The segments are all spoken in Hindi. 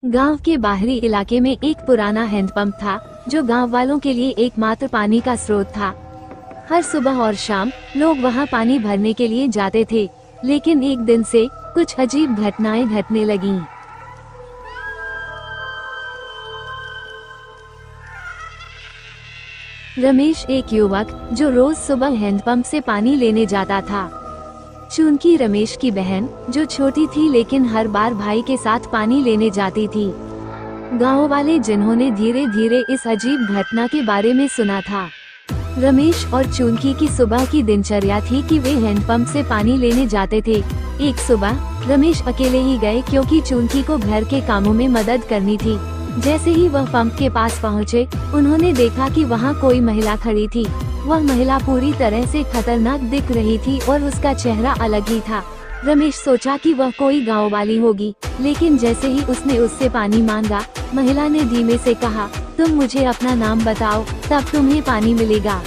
गांव के बाहरी इलाके में एक पुराना हैंडपंप था जो गांव वालों के लिए एकमात्र पानी का स्रोत था। हर सुबह और शाम लोग वहां पानी भरने के लिए जाते थे, लेकिन एक दिन से कुछ अजीब घटनाएं घटने लगीं। रमेश एक युवक जो रोज सुबह हैंडपंप से पानी लेने जाता था। चूंकि रमेश की बहन जो छोटी थी लेकिन हर बार भाई के साथ पानी लेने जाती थी। गांव वाले जिन्होंने धीरे धीरे इस अजीब घटना के बारे में सुना था। रमेश और चूंकि की सुबह की दिनचर्या थी कि वे हैंडपंप से पानी लेने जाते थे। एक सुबह रमेश अकेले ही गए क्योंकि चूंकि को घर के कामों में मदद करनी थी। जैसे ही वह पंप के पास पहुँचे, उन्होंने देखा कि वहाँ कोई महिला खड़ी थी। वह महिला पूरी तरह से खतरनाक दिख रही थी और उसका चेहरा अलग ही था। रमेश सोचा कि वह कोई गांव वाली होगी, लेकिन जैसे ही उसने उससे पानी मांगा, महिला ने धीमे से कहा, तुम मुझे अपना नाम बताओ, तब तुम्हें पानी मिलेगा।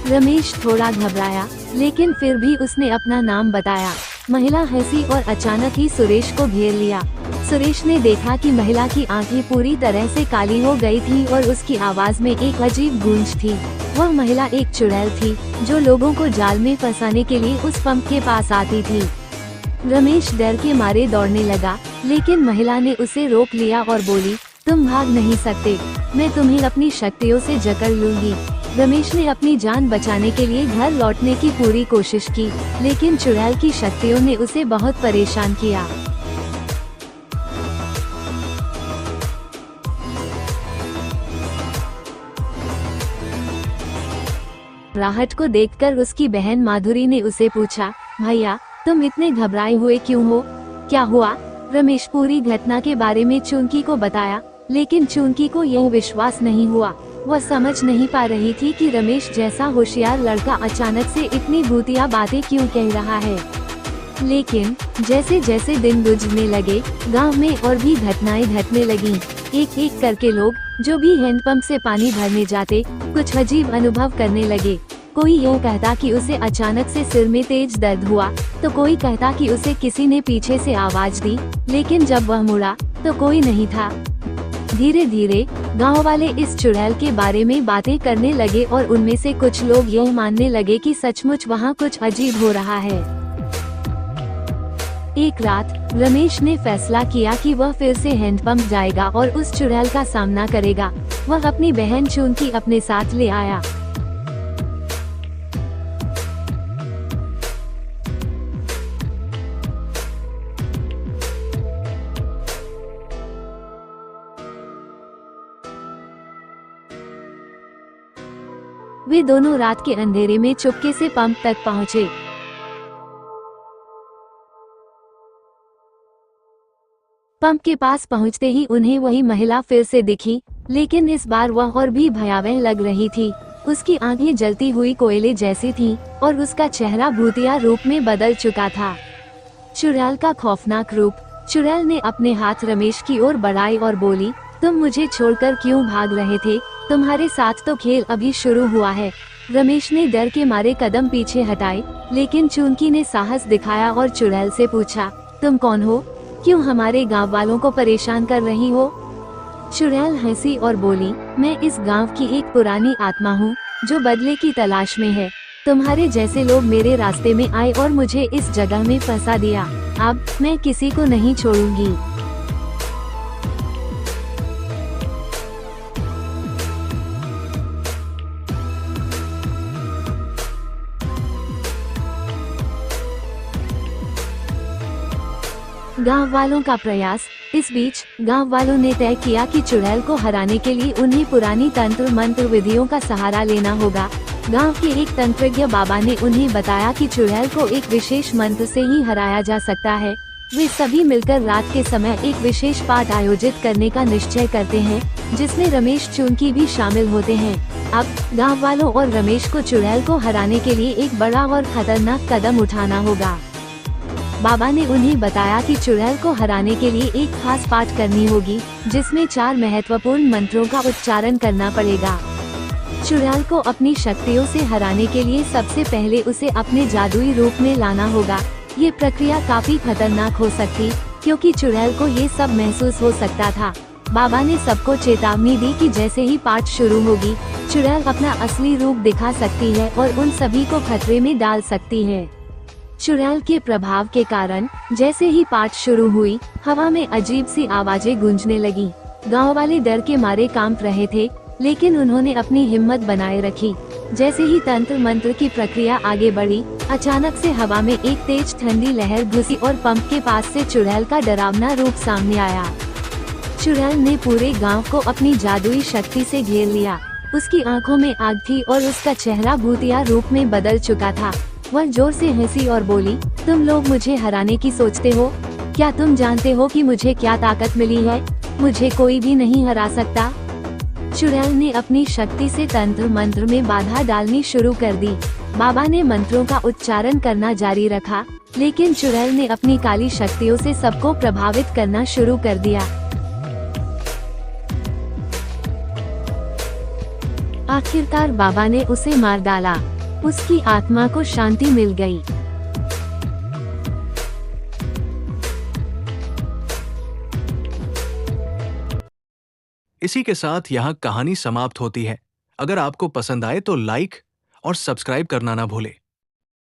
रमेश थोड़ा घबराया, लेकिन फिर भी उसने अपना नाम बताया। महिला हंसी और अचानक ही सुरेश को घेर लिया। सुरेश ने देखा कि महिला की आंखें पूरी तरह से काली हो गई थी और उसकी आवाज में एक अजीब गूंज थी। वह महिला एक चुड़ैल थी जो लोगों को जाल में फंसाने के लिए उस पंप के पास आती थी। रमेश डर के मारे दौड़ने लगा, लेकिन महिला ने उसे रोक लिया और बोली, तुम भाग नहीं सकते, मैं तुम्हें अपनी शक्तियों से जकड़ लूंगी। रमेश ने अपनी जान बचाने के लिए घर लौटने की पूरी कोशिश की, लेकिन चुड़ैल की शक्तियों ने उसे बहुत परेशान किया। राहत को देखकर उसकी बहन माधुरी ने उसे पूछा, भैया तुम इतने घबराए हुए क्यों हो, क्या हुआ? रमेश पूरी घटना के बारे में चूंकि को बताया, लेकिन चूंकि को यह विश्वास नहीं हुआ। वह समझ नहीं पा रही थी कि रमेश जैसा होशियार लड़का अचानक से इतनी भूतिया बातें क्यों कह रहा है। लेकिन जैसे जैसे दिन गुजरने लगे, गांव में और भी घटनाएं घटने लगीं। एक एक करके लोग जो भी हैंडपंप से पानी भरने जाते, कुछ अजीब अनुभव करने लगे। कोई यह कहता कि उसे अचानक से सिर में तेज दर्द हुआ, तो कोई कहता कि उसे किसी ने पीछे से आवाज दी, लेकिन जब वह मुड़ा तो कोई नहीं था। धीरे धीरे गांव वाले इस चुड़ैल के बारे में बातें करने लगे और उनमें से कुछ लोग यह मानने लगे कि सचमुच वहाँ कुछ अजीब हो रहा है। एक रात रमेश ने फैसला किया कि वह फिर से हैंडपंप जाएगा और उस चुड़ैल का सामना करेगा। वह अपनी बहन चूंकि अपने साथ ले आया। वे दोनों रात के अंधेरे में चुपके से पंप तक पहुंचे। पंप के पास पहुंचते ही उन्हें वही महिला फिर से दिखी, लेकिन इस बार वह और भी भयावह लग रही थी। उसकी आंखें जलती हुई कोयले जैसी थीं और उसका चेहरा भूतिया रूप में बदल चुका था। चुड़ैल का खौफनाक रूप। चुड़ैल ने अपने हाथ रमेश की ओर बढ़ाए और बोली, तुम मुझे छोड़कर क्यों भाग रहे थे? तुम्हारे साथ तो खेल अभी शुरू हुआ है। रमेश ने डर के मारे कदम पीछे हटाए, लेकिन चूंकि ने साहस दिखाया और चुड़ैल से पूछा, तुम कौन हो? क्यों हमारे गांव वालों को परेशान कर रही हो? चुड़ैल हंसी और बोली, मैं इस गांव की एक पुरानी आत्मा हूँ जो बदले की तलाश में है। तुम्हारे जैसे लोग मेरे रास्ते में आए और मुझे इस जगह में फंसा दिया। अब मैं किसी को नहीं छोड़ूंगी। गांव वालों का प्रयास। इस बीच गांव वालों ने तय किया कि चुड़ैल को हराने के लिए उन्हें पुरानी तंत्र मंत्र विधियों का सहारा लेना होगा। गांव के एक तंत्रज्ञ बाबा ने उन्हें बताया कि चुड़ैल को एक विशेष मंत्र से ही हराया जा सकता है। वे सभी मिलकर रात के समय एक विशेष पाठ आयोजित करने का निश्चय करते हैं, जिसमें रमेश चूंकि भी शामिल होते हैं। अब गाँव वालों और रमेश को चुड़ैल को हराने के लिए एक बड़ा और खतरनाक कदम उठाना होगा। बाबा ने उन्हें बताया कि चुड़ैल को हराने के लिए एक खास पाठ करनी होगी, जिसमें 4 महत्वपूर्ण मंत्रों का उच्चारण करना पड़ेगा। चुड़ैल को अपनी शक्तियों से हराने के लिए सबसे पहले उसे अपने जादुई रूप में लाना होगा। ये प्रक्रिया काफी खतरनाक हो सकती क्योंकि चुड़ैल को ये सब महसूस हो सकता था। बाबा ने सबको चेतावनी दी कि जैसे ही पाठ शुरू होगी, चुड़ैल अपना असली रूप दिखा सकती है और उन सभी को खतरे में डाल सकती है। चुड़ैल के प्रभाव के कारण जैसे ही पाठ शुरू हुई, हवा में अजीब सी आवाजें गूंजने लगी। गांव वाले डर के मारे कांप रहे थे, लेकिन उन्होंने अपनी हिम्मत बनाए रखी। जैसे ही तंत्र मंत्र की प्रक्रिया आगे बढ़ी, अचानक से हवा में एक तेज ठंडी लहर घुसी और पंप के पास से चुड़ैल का डरावना रूप सामने आया। चुड़ैल ने पूरे गांव को अपनी जादुई शक्ति से घेर लिया। उसकी आंखों में आग थी और उसका चेहरा भूतिया रूप में बदल चुका था। वह जोर से हंसी और बोली, तुम लोग मुझे हराने की सोचते हो? क्या तुम जानते हो कि मुझे क्या ताकत मिली है? मुझे कोई भी नहीं हरा सकता। चुड़ैल ने अपनी शक्ति से तंत्र मंत्र में बाधा डालनी शुरू कर दी। बाबा ने मंत्रों का उच्चारण करना जारी रखा, लेकिन चुड़ैल ने अपनी काली शक्तियों से सबको प्रभावित करना शुरू कर दिया। आखिरकार बाबा ने उसे मार डाला। उसकी आत्मा को शांति मिल गई। इसी के साथ यहाँ कहानी समाप्त होती है। अगर आपको पसंद आए तो लाइक और सब्सक्राइब करना ना भूलें।